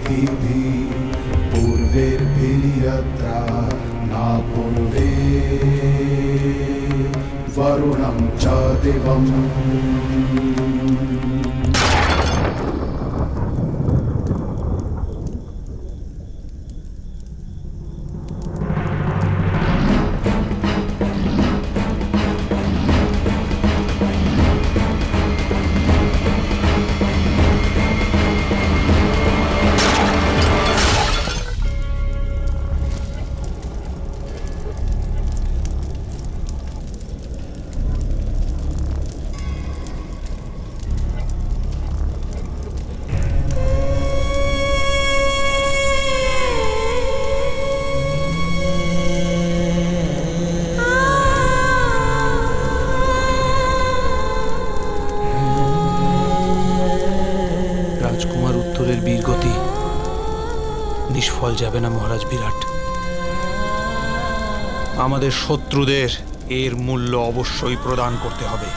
VV পূর্বের ভিরিয়াত্রা না পূর্বে বরুণম চ দেবম। রাজকুমার উত্তরের বীরগতি নিষ্ফল যাবে না মহারাজ বিরাট। আমাদের শত্রুদের এর মূল্য অবশ্যই প্রদান করতে হবে।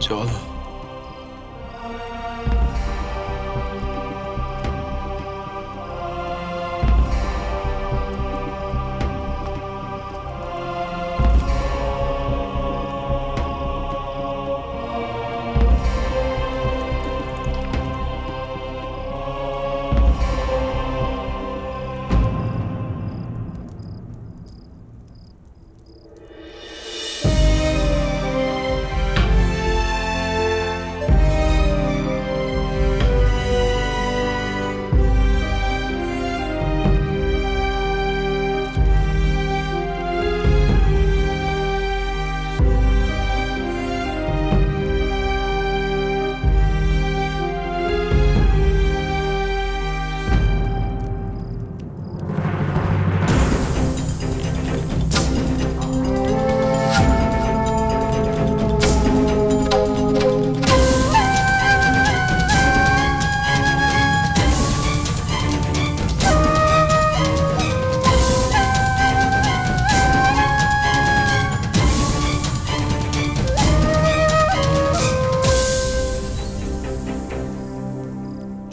চল।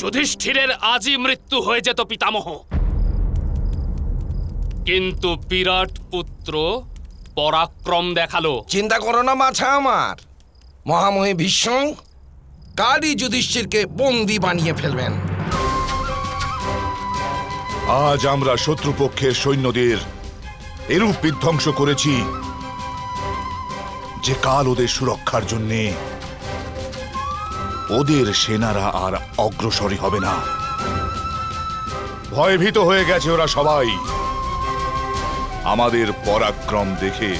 যুধিষ্ঠিরের আজই মৃত্যু হয়ে যেত পিতামহ, কিন্তু বিরাট পুত্র পরাক্রম দেখালো। চিন্তা করো না বাছা আমার, মহামহি ভীষ্ম কালই যুধিষ্ঠিরকে বন্দী বানিয়ে ফেলবেন। আজ আমরা শত্রুপক্ষের সৈন্যদের এরূপ বিধ্বংস করেছি যে কাল ওদের সুরক্ষার জন্যে ওদের সেনারা আর অগ্রসরই হবে না। ভয়ভীত হয়ে গেছে ওরা সবাই আমাদের পরাক্রম দেখে।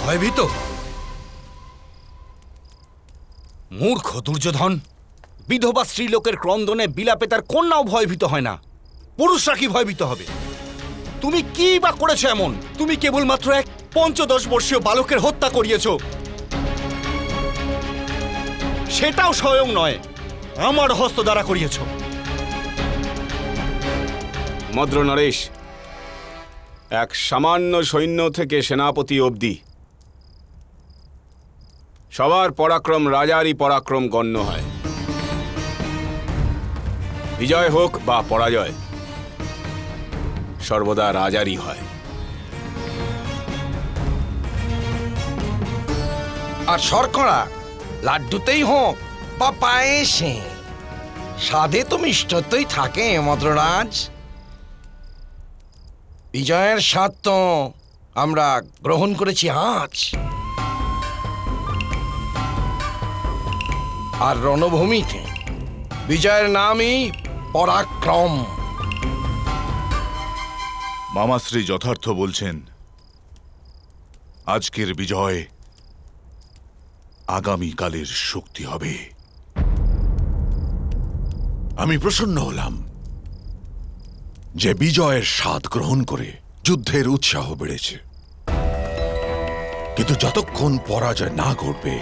ভয়ভীত? মূর্খ দুর্যোধন! বিধবা স্ত্রীলোকের ক্রন্দনে বিলাপে তার কন্যাও ভয়ভীত হয় না, পুরুষরা কি ভয়ভীত হবে? তুমি কি বা করেছো এমন? তুমি কেবলমাত্র এক 15 বর্ষীয় বালকের হত্যা করিয়েছ, সেটাও স্বয়ং নয়, আমার হস্ত দ্বারা করিয়েছ। মদ্র নরেশ, এক সামান্য সৈন্য থেকে সেনাপতি অবধি সবার পরাক্রম রাজারই পরাক্রম গণ্য হয়। বিজয় হোক বা পরাজয় সর্বদা রাজারই হয়। আর শর্করা লাড্ডুতেই হোক বা পায়েসে, স্বাদে তো মিষ্টত্বই থাকে মদ্ররাজ। বিজয়ের স্বাদ তো আমরা গ্রহণ করেছি আজ, আর রণভূমিতে বিজয়ের নামই পরাক্রম। মামাশ্রী যথার্থ বলছেন। আজকের বিজয় আগামীকালের শক্তি হবে। আমি প্রসন্ন হলাম যে বিজয়ের স্বাদ গ্রহণ করে যুদ্ধের উৎসাহ বেড়েছে, কিন্তু যতক্ষণ পরাজয় না ঘটবে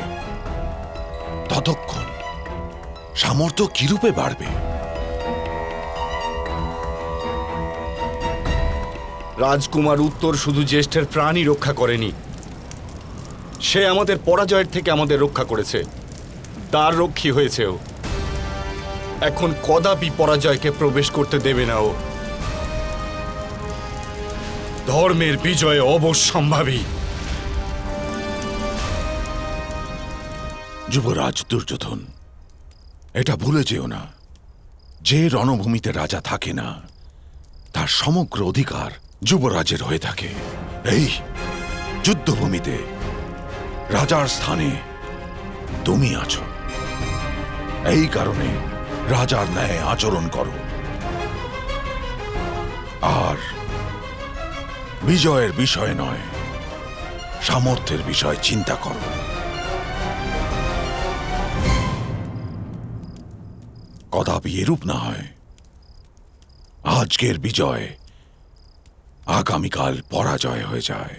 ততক্ষণ সামর্থ্য কিরূপে বাড়বে? রাজকুমার উত্তর শুধু জ্যেষ্ঠের প্রাণই রক্ষা করেনি, সে আমাদের পরাজয়ের থেকে আমাদের রক্ষা করেছে, দ্বার রক্ষী হয়েছে ও। এখন কদাপি পরাজয়কে প্রবেশ করতে দেবে না ও। ধর্মের বিজয় অবশ্যম্ভাবী। যুবরাজ দুর্যোধন, এটা ভুলে যেও না, যে রণভূমিতে রাজা থাকে না তার সমগ্র অধিকার যুবরাজের হয়ে থাকে। এই যুদ্ধভূমিতে রাজার স্থানে তুমি আছো, এই কারণে রাজার ন্যায় আচরণ করো, আর বিজয়ের বিষয় নয়, সামর্থ্যের বিষয় চিন্তা করো। কদাপি এরূপ না হয় আজকের বিজয় আগামীকাল পরাজয় হয়ে যায়।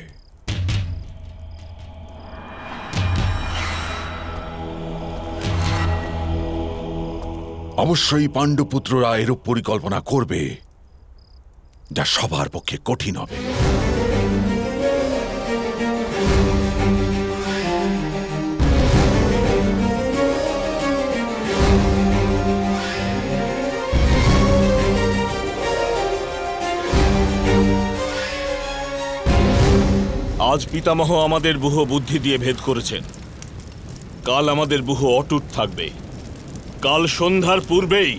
অবশ্যই পাণ্ডুপুত্ররা এরূপ পরিকল্পনা করবে যা সবার পক্ষে কঠিন হবে। আজ পিতামহ আমাদের বুহ বুদ্ধি দিয়ে ভেদ করেছেন, কাল আমাদের বুহ অটুট থাকবে। কাল সন্ধ্যার পূর্বেই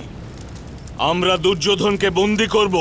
আমরা দুর্যোধনকে বন্দী করব।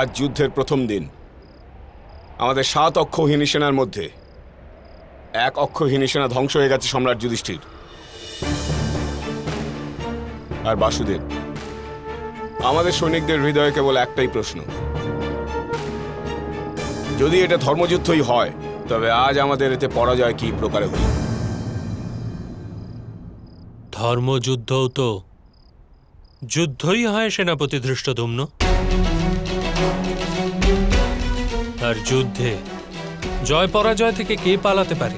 আজ যুদ্ধের প্রথম দিন। আমাদের 7 অক্ষৌহিনী সেনার মধ্যে 1 অক্ষৌহিনী সেনা ধ্বংস হয়ে গেছে সম্রাট যুধিষ্ঠির আর বাসুদেব। আমাদের সৈনিকদের হৃদয়ে কেবল একটাই প্রশ্ন, যদি এটা ধর্মযুদ্ধই হয় তবে আজ আমাদের এতে পরাজয় কি প্রকারে হল? ধর্মযুদ্ধও তো যুদ্ধই হয় সেনাপতি ধৃষ্টদ্যুম্ন। আর যুদ্ধে জয় পরাজয় থেকে কে পালাতে পারে?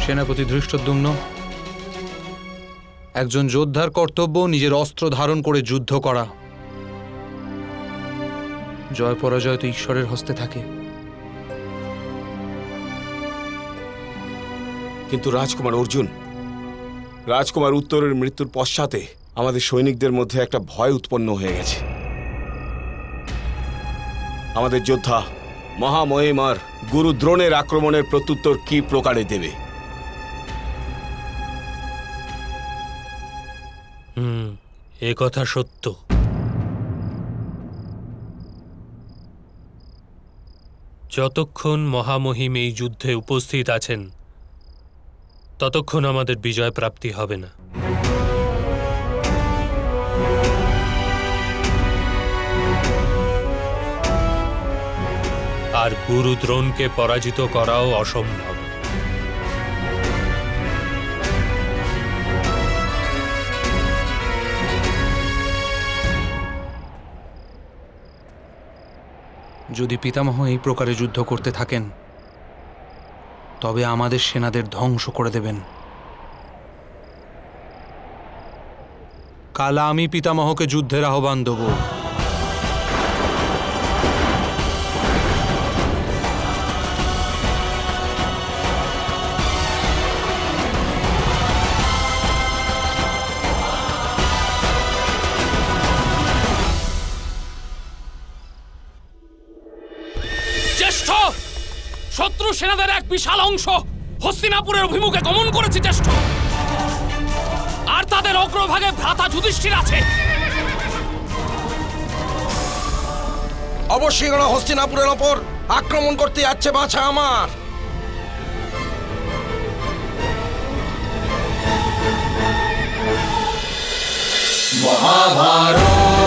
সেনাপতি ধৃষ্টদ্যুম্ন, একজন যোদ্ধার কর্তব্য নিজের অস্ত্র ধারণ করে যুদ্ধ করা। জয় পরাজয় তো ঈশ্বরের হস্তে থাকে। কিন্তু রাজকুমার অর্জুন, রাজকুমার উত্তরের মৃত্যুর পশ্চাতে আমাদের সৈনিকদের মধ্যে একটা ভয় উৎপন্ন হয়ে গেছে। আমাদের যোদ্ধা মহামহিমার গুরু দ্রোণের আক্রমণের প্রত্যুত্তর কি প্রকারে দেবে? এ কথা সত্য। যতক্ষণ মহামহিম এই যুদ্ধে উপস্থিত আছেন ততক্ষণ আমাদের বিজয় প্রাপ্তি হবে না। আর গুরু দ্রোণকে পরাজিত করাও অসম্ভব। যদি পিতামহ এই প্রকারে যুদ্ধ করতে থাকেন তবে আমাদের সেনাদের ধ্বংস করে দেবেন। কাল আমি পিতামহকে যুদ্ধের আহ্বান দেব। জ্যেষ্ঠ, শত্রু সেনাদের এক বিশাল অংশ হস্তিনাপুরের অভিমুখে গমন করেছে। জ্যেষ্ঠ, তাদের অগ্রভাগে ভ্রাতা যুধিষ্ঠির আছে। অবশ্যই ওরা হস্তিনাপুরের ওপর আক্রমণ করতে যাচ্ছে বাছা আমার। মহাভারত